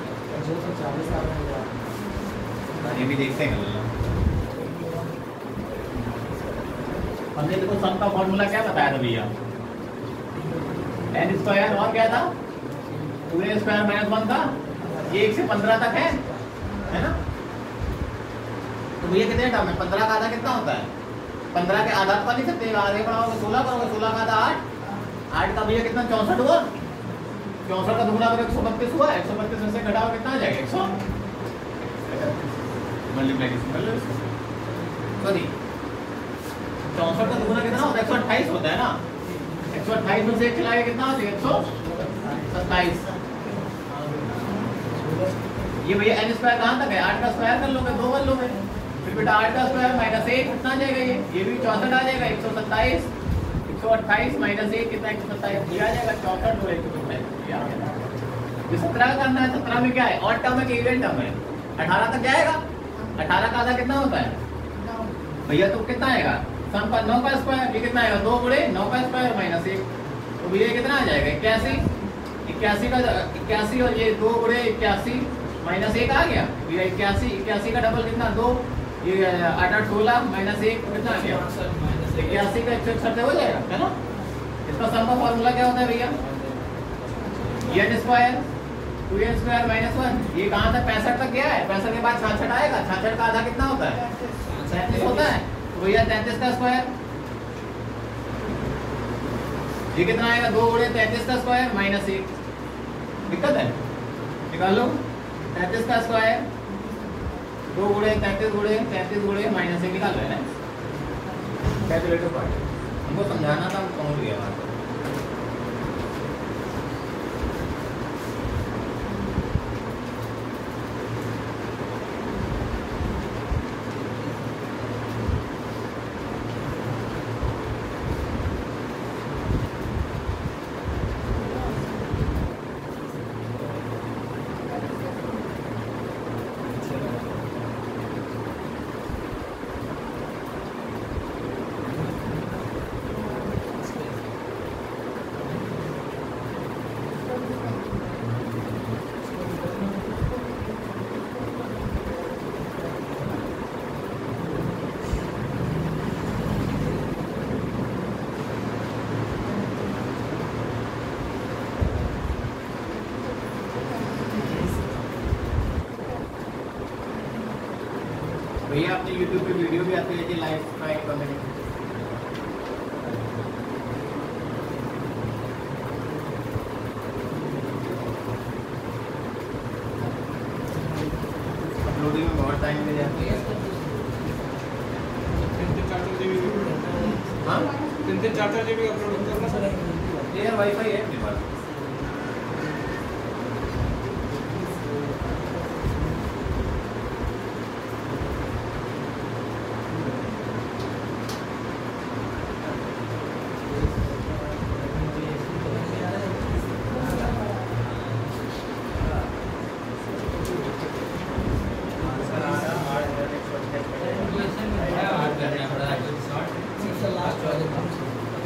ये भी देखते हैं। हमने देखो सम का फॉर्मूला क्या बताया था भैया? n स्क्वायर और क्या था? 2n स्क्वायर माइनस 1 था। ये 1 से 15 तक है ना? तो भैया कितने टर्म है? 15 का आधा कितना होता है? 15 के आधा तो नहीं सकते, आगे बढ़ाओगे 16 करोगे, 16 का आधा 8, 8 का भैया कितना? 64 हुआ। 64 का दुगुना अगर 132 हुआ, 132 में से घटाओ कितना आ जाएगा? 100 मल्टीप्लाइकेशन कर लो इसको। सॉरी 64 का दुगुना कितना होता है? 128 होता है ना? 128 में से 1 चलाएगा कितना हो जाएगा? 127। ये भैया n स्क्वायर कहाँ तक है? 8 का स्क्वायर कर लोगे, 2 कर लोगे, फिर बेटा 8 का स्क्वायर माइनस 1 कितना आ जाएगा? ये भी 64 आ जाएगा। 127 128 माइनस 1 कितना? 127 ये आ जाएगा। 64 और 127 ये आ गया। ये 17 का करना है। 17 में क्या है? ऑड टर्म है कि इवन टर्म है? 18 तक जाएगा। 18 का आधा कितना होता है भैया? तो कितना आएगा? सम का 9 का स्क्वायर, ये कितना आएगा? 2 गुणे 9 का स्क्वायर माइनस 1, तो भैया कितना आ जाएगा? 81 का 81 और ये 2 गुणे 81 माइनस 1 आ गया भैया। 81 का डबल कितना? 2, ये 8 8 16 माइनस 1 कितना आ गया? 81 का 161 हो जाएगा है ना? इसका सम का फॉर्मूला क्या होता है भैया? n square 2n square minus 1। ये कहाँ तक? 65 तक गया है। 65 के बाद 66 आएगा। 66 का आधा कितना होता है? 37 होता है। तो भैया 33 का स्क्वायर, ये कितना आएगा? 2 गुणे 33 का स्क्वायर माइनस 1। दिक्कत है? निकाल लो। 33 का स्क्वायर 2 गुणे 33 गुणे माइनस 1 निकाल लो है ना? कैलकुलेटर पार्ट हमको समझाना था, हम पहुंच गया वहां पर। यूट्यूब पे वीडियो भी आती रहती है लाइव स्ट्राइक वगैरह। अपलोडिंग में बहुत टाइम ले जाती है। हाँ 3-4 GB अपलोड करना सर। ये वाईफाई है मेरे पास।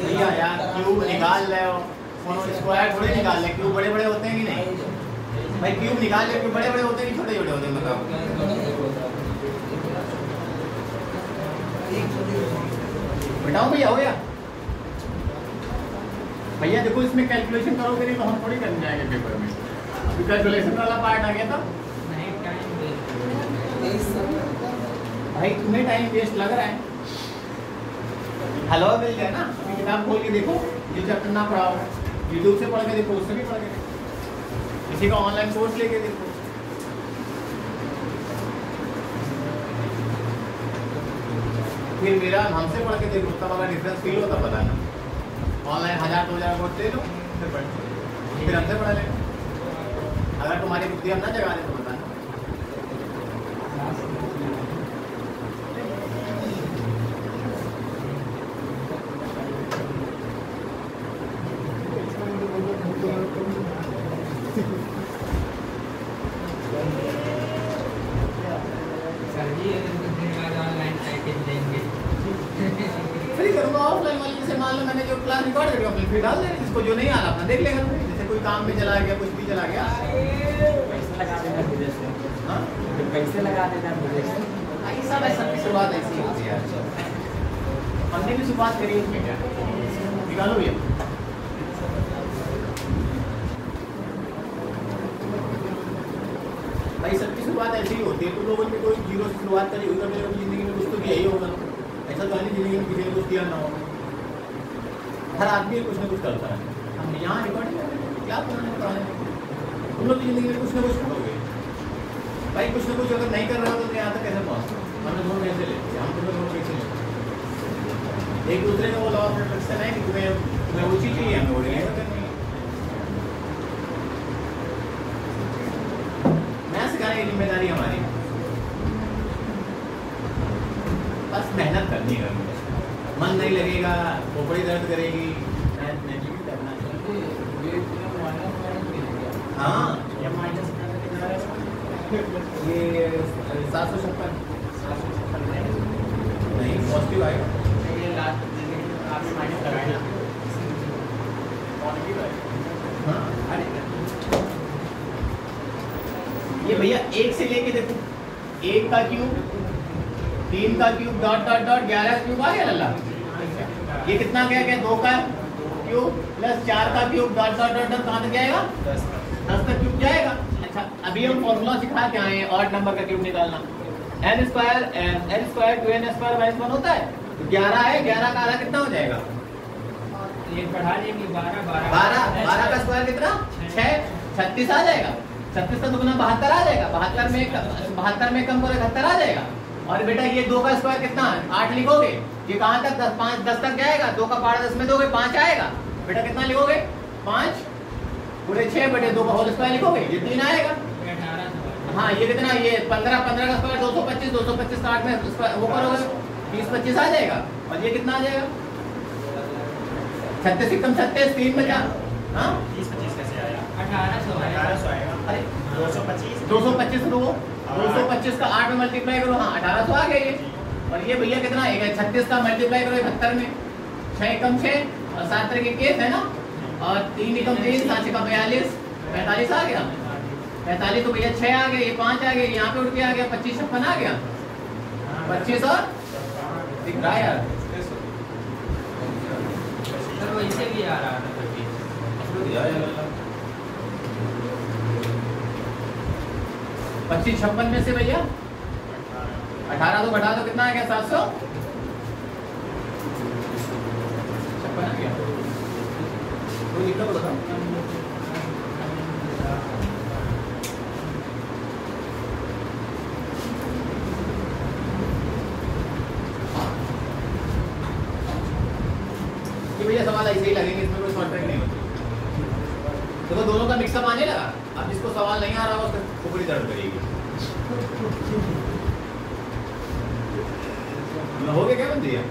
भैया यार क्यूब निकाल ले, स्क्वायर थोड़े निकाल ले। क्यूब बड़े बड़े होते हैं कि नहीं भाई? क्यूब निकाल ले, क्यूब बड़े बड़े होते हैं कि छोटे छोटे होते हैं बताओ। बताओ भैया हो गया? भैया देखो इसमें कैलकुलेशन करोगे नहीं तो हम थोड़ी करने जाएंगे पेपर में। अभी कैलकुलेशन वाला पार्ट आ गया था भाई, तुम्हें टाइम वेस्ट लग रहा है। हलवा मिल गया ना, अभी किताब खोल के देखो, ये चैप्टर ना पढ़ाओ, यूट्यूब से पढ़ के देखो, उससे भी पढ़ के देखो, किसी का ऑनलाइन कोर्स लेके देखो। फिर मेरा हमसे पढ़ के देखो, तब अगर डिफरेंस फील हो तब बताना। ऑनलाइन 1000-2000 कोर्स ले लो, फिर हमसे पढ़ा लेना। अगर तुम्हारी बुद्धि हम ना जगा दे तो बताना। फ्री करूँगा ऑफलाइन वाली, जैसे मान लो मैंने जो क्लास रिकॉर्ड करके अपने फ्री डाल देना, जिसको जो नहीं आ रहा अपना देख लेगा। जैसे कोई काम में चला गया, कुछ भी चला गया, पैसे लगा देना विदेश में। हाँ पैसे लगा देना विदेश में। ऐसा वैसा की शुरुआत ऐसी होती है। हमने भी शुरुआत करी इसमें क्या निकालो भैया। भाई सबकी शुरुआत ऐसी ही होती है। तुम लोगों ने कोई जीरो से शुरुआत करी होगी, मेरे को जिंदगी में कुछ तो यही होगा। ऐसा तो नहीं जिंदगी में किसी ने कुछ किया ना हो। हर आदमी कुछ ना कुछ करता है। हम यहाँ रिकॉर्डिंग क्या पुराने तुम लोग की जिंदगी में कुछ ना कुछ करोगे भाई। कुछ ना कुछ अगर नहीं कर रहे हो तो यहाँ तक कैसे पहुँचते? हमने दोनों कैसे लेते हैं, हम तुम्हें दोनों कैसे लेते हैं? एक दूसरे का वो लॉ ऑफ अट्रैक्शन है कि तुम्हें वो चीज़ चाहिए, हमें वो डिलीवर करनी है। मैं सिखाने की जिम्मेदारी हमारी, बस मेहनत करनी है। मन नहीं लगेगा, खोपड़ी दर्द करेगी, नहीं करना चाहिए। हाँ ये 756 नहीं पॉजिटिव आएगा। ये लास्ट आपने माइनस लगाया ना, पॉजिटिव है। हाँ अरे ये भैया 1 से लेके देखो, 1 का क्यूब, 3 का cube, dot dot dot 11 cube आ गया लल्ला। ये कितना क्या क्या 2 का क्यूब प्लस 4 का cube dot dot dot dot कहाँ तक जाएगा? 10 तक क्यूब जाएगा। अच्छा अभी हम फॉर्मूला सिखा के आए हैं ऑड नंबर का क्यूब निकालना। n square 2n square minus 1 होता है, तो 11 है, 11 का आधा कितना हो जाएगा? ये बढ़ा देंगे 12 का स्क्वायर कितना? 6, 36 आ जाएगा। 36 का दुगना 72 आ जाएगा। 72 में कम करो 71 आ जाएगा। और बेटा ये 2 का स्क्वायर कितना? 8 लिखोगे, ये कहाँ तक? 10 तक जाएगा। 2 का पारा 10 में दोगे 5 आएगा। बेटा कितना लिखोगे? 5 पूरे 6 बटे 2 का होल स्क्वायर लिखोगे, ये 3 आएगा। हाँ ये कितना? ये 15 का स्क्वायर 225 का 8 में वो करोगे 20-25 आ जाएगा। और ये कितना आ जाएगा? 36 एकदम 36 3 में क्या? हाँ 20-25 कैसे आएगा? 1800 आएगा। अरे 225 लो 225 का 8 में मल्टीप्लाई करो, हाँ 1800 आ गया ये। और ये भैया कितना आएगा? 36 का मल्टीप्लाई करो 71 में, 6 एकम 6 और 7 तरह के केस है ना, और 3 एकम 3 7 का 42 45 आ गया। 45 तो भैया 6 आ गया, ये 5 आ गया, यहाँ पे उठ के आ गया 25-56 आ गया। 25 और दिख रहा है यार, सर वैसे भी आ रहा है 25-56 में से भैया 18 तो घटा दो कितना आ गया 756 आ गया। कोई दिक्कत बताओ। कि भैया सवाल ऐसे ही लगेंगे, इसमें कोई कॉन्ट्रैक्ट नहीं होती। तो दोनों का मिक्सअप आने लगा। अब जिसको सवाल नहीं आ रहा उसका खोपड़ी दर्द करेगी। हो गया क्या बन दिया?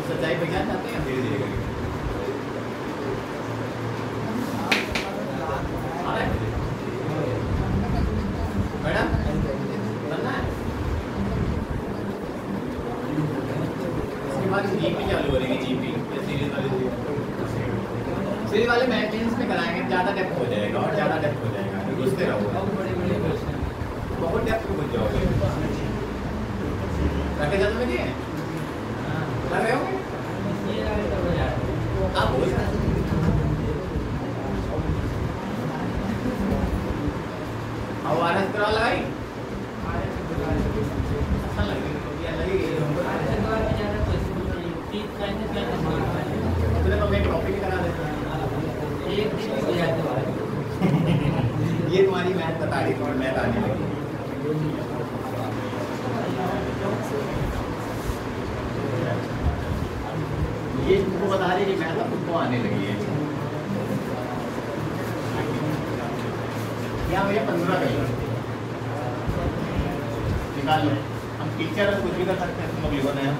सच्चाई पहचान जाते हैं धीरे धीरे करके। मैडम बनना है। इसके बाद जीपी चालू करेंगे। जीपी सीरीज वाले मेंटेनेंस में कराएंगे, ज़्यादा डेप्थ हो जाएगा और ज़्यादा डेप्थ हो जाएगा। घुसते रहोगे बहुत डेप्थ में घुस जाओगे। रखे जाते में नहीं कर रहे हो आप बोल आरएस करा लगाई अच्छा लगेगी तो मैं कॉपी करा देता ये तुम्हारी मैथ बता रही थी, मैथ आने लगी। ये तुमको बता रही कि मैथ तुमको आने लगी है। क्या भैया 15 कर लो निकाल लो। हम टीचर कुछ भी कर सकते हैं, तुम लोग लिखो नया।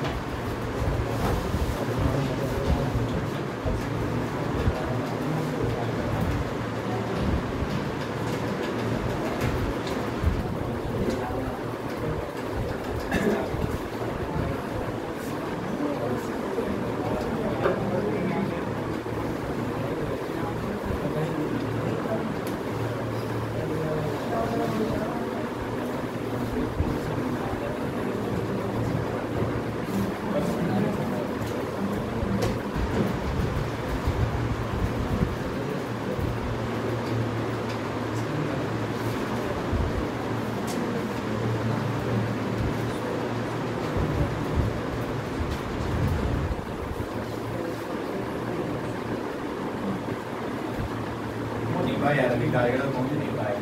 यार अभी टारगेट पहुंच नहीं पाए।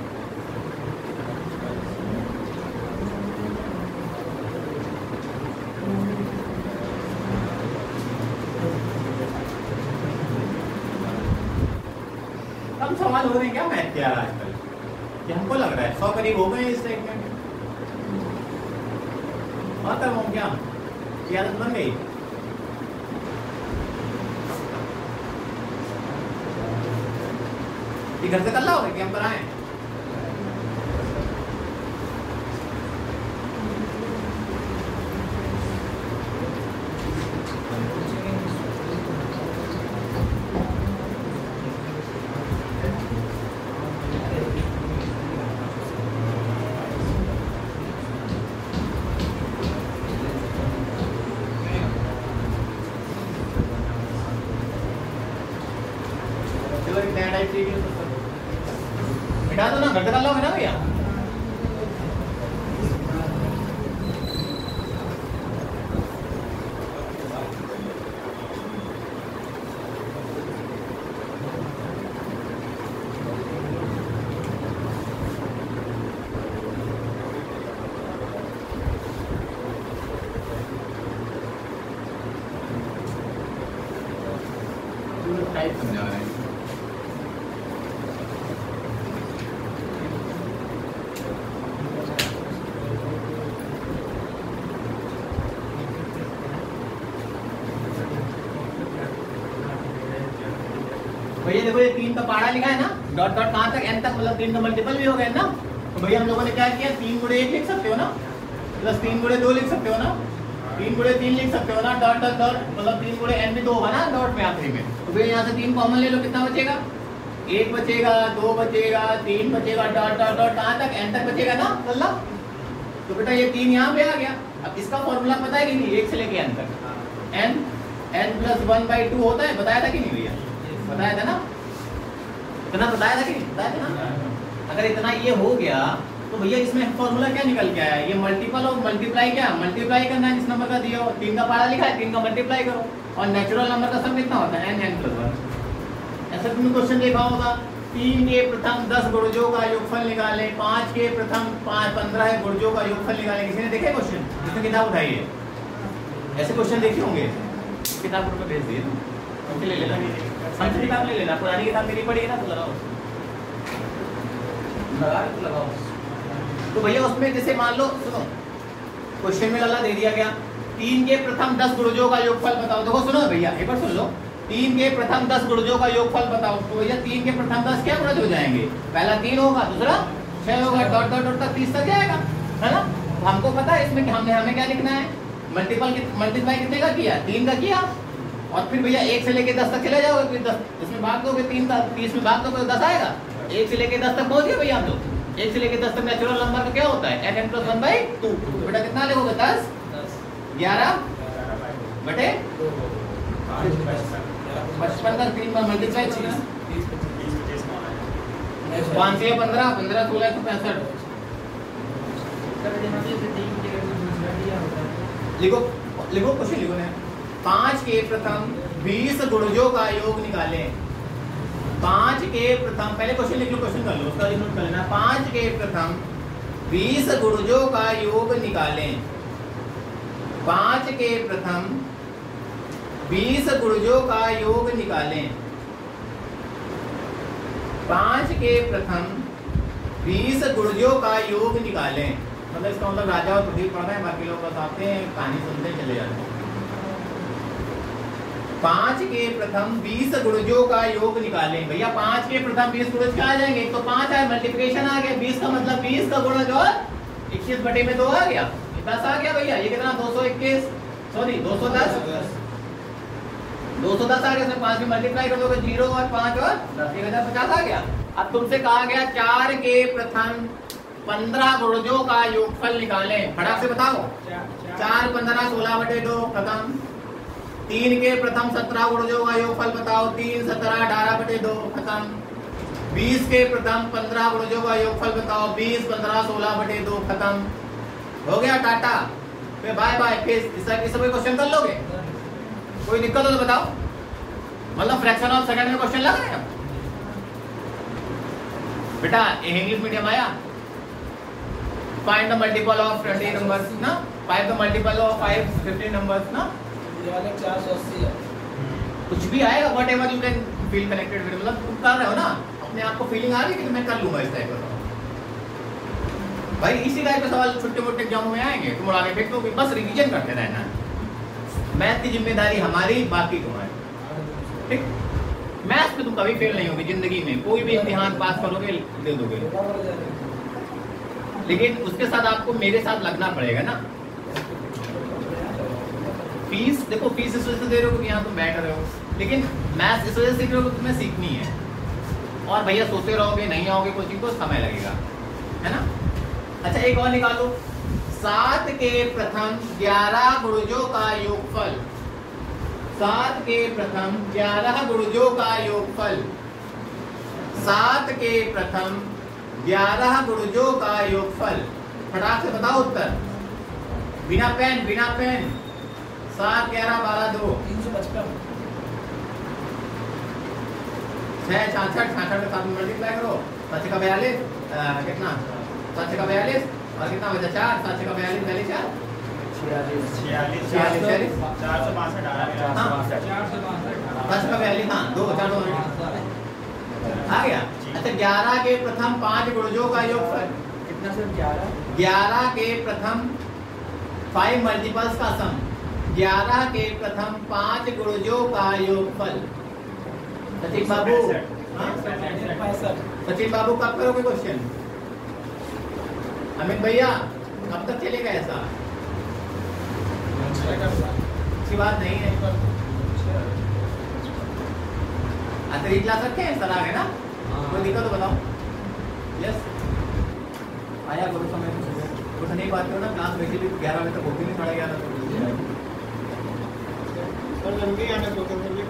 कम सवाल हो रहे हैं क्या मैथ के आजकल? क्या हमको लग रहा है 100 करीब हो गए इस टाइप में। और तब हो क्या आदत बन गई। घर से कर लाओगे कि हम कराएं? मिटा दो ना, घर से कर लोगे ना भैया। टाइप समझा रहे हैं। भैया देखो ये 3 का पारा लिखा है ना, डॉट डॉट कहाँ तक n तक, मतलब 3 का मल्टीपल भी हो गया ना। तो भैया हम लोगों ने क्या किया, 3 गुणे 1 लिख सकते हो ना, प्लस 3 गुणे 2 लिख सकते हो ना, 3 गुणे 3 लिख सकते हो ना, डॉट डॉट डॉट, मतलब 3 गुणे n भी 2 होगा ना डॉट में आखिरी में। तो भैया यहाँ से 3 कॉमन ले लो, कितना बचेगा, 1 बचेगा, 2 बचेगा, 3 बचेगा, डॉट डॉट डॉट कहाँ तक, n तक बचेगा ना चल। तो बेटा ये 3 यहाँ पे आ गया। अब इसका फॉर्मूला पता है कि नहीं, 1 से लेके n तक, n प्लस 1/2 होता है, बताया था कि नहीं भैया, बताया था ना, इतना बताया था कि नहीं बताया था ना। अगर इतना ये हो गया तो भैया इसमें फॉर्मूला क्या निकल के आया? ये मल्टीपल और मल्टीप्लाई, क्या मल्टीप्लाई करना है जिस नंबर का दिया हो, 3 का पारा लिखा है, 3 का मल्टीप्लाई करो और नेचुरल नंबर का सम कितना होता है n+1। ऐसा तुमने क्वेश्चन देखा होगा, 3 के प्रथम 10 गुणजों का योगफल निकालें, 5 के प्रथम 15 गुणजों का योगफल निकालें। किसी ने देखे क्वेश्चन? जिसने किताब उठाई है ऐसे क्वेश्चन देखे होंगे, किताब ग्रुप में भेज दिए तुम ले लेना, हमसे किताब ले लेना, पुरानी किताब मेरी पड़ी है ना, तो लगाओ तो लगाओ। तो भैया उसमें जैसे मान लो, सुनो क्वेश्चन में लल्ला दे दिया गया, 3 के प्रथम 10 गुणजों का योगफल बताओ। देखो सुनो भैया एक बार सुन लो, 3 के प्रथम 10 गुणजों का योगफल बताओ। तो भैया 3 के प्रथम 10 क्या गुणज हो जाएंगे? पहला 3 होगा, दूसरा 6 होगा, डॉट डॉट डॉट तक 30 तक जाएगा, है ना। तो हमको पता है इसमें कि हमें क्या लिखना है, मल्टीप्लाई कितने का किया? 3 का किया। और फिर भैया 1 से लेके 10 तक चले जाओगे, फिर 10 इसमें भाग दोगे, 3 का 30 में भाग दोगे, 10 आएगा। 1 से लेके 10 तक पहुंच गए भैया हम लोग। 1 से लेके 10 तक नेचुरल नंबर का क्या होता है? n+1/2। तो बेटा कितना लिखोगे? 10 11 बटे 55 का 3 बार मल्टीप्लाई करना, 5 से 15 15 16 165। लिखो लिखो क्वेश्चन लिखो ना, 5 के प्रथम 20 गुणजों का योग निकालें। 5 के प्रथम, पहले क्वेश्चन लिख लो, क्वेश्चन कर लो, उसका नोट कर लेना। 5 के प्रथम 20 गुणजों का योग निकालें। 5 के प्रथम 20 गुणजों का योग निकालें। 5 के प्रथम 20 गुणजों का योग निकालें। मतलब इसका मतलब राजा और प्रदीप पढ़ रहे हैं, बाकी लोग बस आते हैं कहानी सुनते चले जाते हैं। 5 के प्रथम 20 गुणजों का योग निकालें। भैया 5 के प्रथम 20 गुणज क्या आ जाएंगे? एक तो 5 है, मल्टीप्लिकेशन आ गया, 20 का मतलब 20 का गुणज और 21 बटे में 2 आ गया, 10 आ गया भैया। ये कितना? 221 सॉरी 210 210 आ गया। इसमें 5 में मल्टीप्लाई कर दोगे, 0 और 5 और 10, 1050 आ गया। अब तुमसे कहा गया 4 के प्रथम 15 गुणजों का योगफल निकालें। फटाक से बताओ। 4 15 16 बटे 2 खत्म। 3 के प्रथम 17 गुणजों का योगफल बताओ। 3 17 18 बटे 2 खत्म। 20 के प्रथम 15 गुणजों का योगफल बताओ। 20 15 16 बटे 2 खत्म। हो गया, टाटा, फिर बाय बाय। फिर इस सब क्वेश्चन कर लोगे? कोई दिक्कत हो तो बताओ। मतलब फ्रैक्शन ऑफ सेकंड में क्वेश्चन लग रहे हैं बेटा। इंग्लिश मीडियम आया। Find the multiple of 20 numbers ना, find the multiple of 50 numbers ना, ये वाले 480 है। कुछ भी आएगा, whatever you can feel connected with, मतलब तुम कर रहे हो ना, अपने आप को फीलिंग आ रही है कि मैं कर लूंगा इस टाइप का। भाई इसी टाइप के सवाल छोटे मोटे एग्जाम में आएंगे, तुम उड़ा के फेंक दोगे, बस रिवीजन करते रहना। मैथ की जिम्मेदारी हमारी, बाकी तुम्हारी, ठीक। मैथ पे तुम कभी फेल नहीं होगी जिंदगी में, कोई भी इम्तिहान पास करोगे दे दोगे, लेकिन उसके साथ आपको मेरे साथ लगना पड़ेगा ना। फीस देखो, फीस इस वजह से दे रहे हो क्योंकि यहाँ तुम बैठ रहे हो, लेकिन मैथ्स इस वजह से सीख रहे हो कि तुम्हें सीखनी है। और भैया सोते रहोगे, नहीं आओगे कोचिंग को, समय लगेगा, है ना। अच्छा एक और निकालो। 7 के प्रथम 11 गुणजों का योगफल। 7 के प्रथम 11 गुणजों का योगफल। 7 के प्रथम 11 गुणजों का योगफल। फटाक से बताओ उत्तर, बिना पेन बिना पेन। 7 11 12 2 355 6 66 66 के साथ मल्टीप्लाई करो। 7 का 42 कितना? 7 का 42 और कितना बचा? 4 7 का 42 पहले 4 46 46 4 से 62 आ गया। 10 का 42 हाँ 2 4 आ गया। अच्छा 11 के प्रथम 5 गुणजों का योगफल कितना सर? 11 11 के प्रथम 5 मल्टीपल्स का सम। 11 के प्रथम 5 गुणजों का योगफल। सचिन बाबू, हाँ? 65 सचिन बाबू कब करोगे क्वेश्चन? अमित भैया कब तक चलेगा ऐसा? अच्छी बात नहीं है। अतिरिक्त क्लास रखे हैं, सर आ गए ना? कोई दिक्कत तो बताओ। यस आया करो, समय कुछ नहीं बात करो ना। क्लास वैसे भी 11 बजे तक होती नहीं, 11:30 तक। सर जल्दी आने को,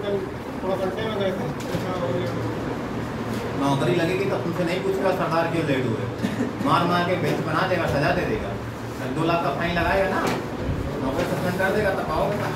कल थोड़ा घंटे में गए थे। 9 नौकरी लगेगी तो तुमसे नहीं पूछेगा सरदार क्यों लेट हुए, मार मार के बेंच बना देगा, सजा दे देगा। 2 लाख का फाइन लगाएगा ना, नौकरी सस्पेंड कर देगा, तब आओगे ना।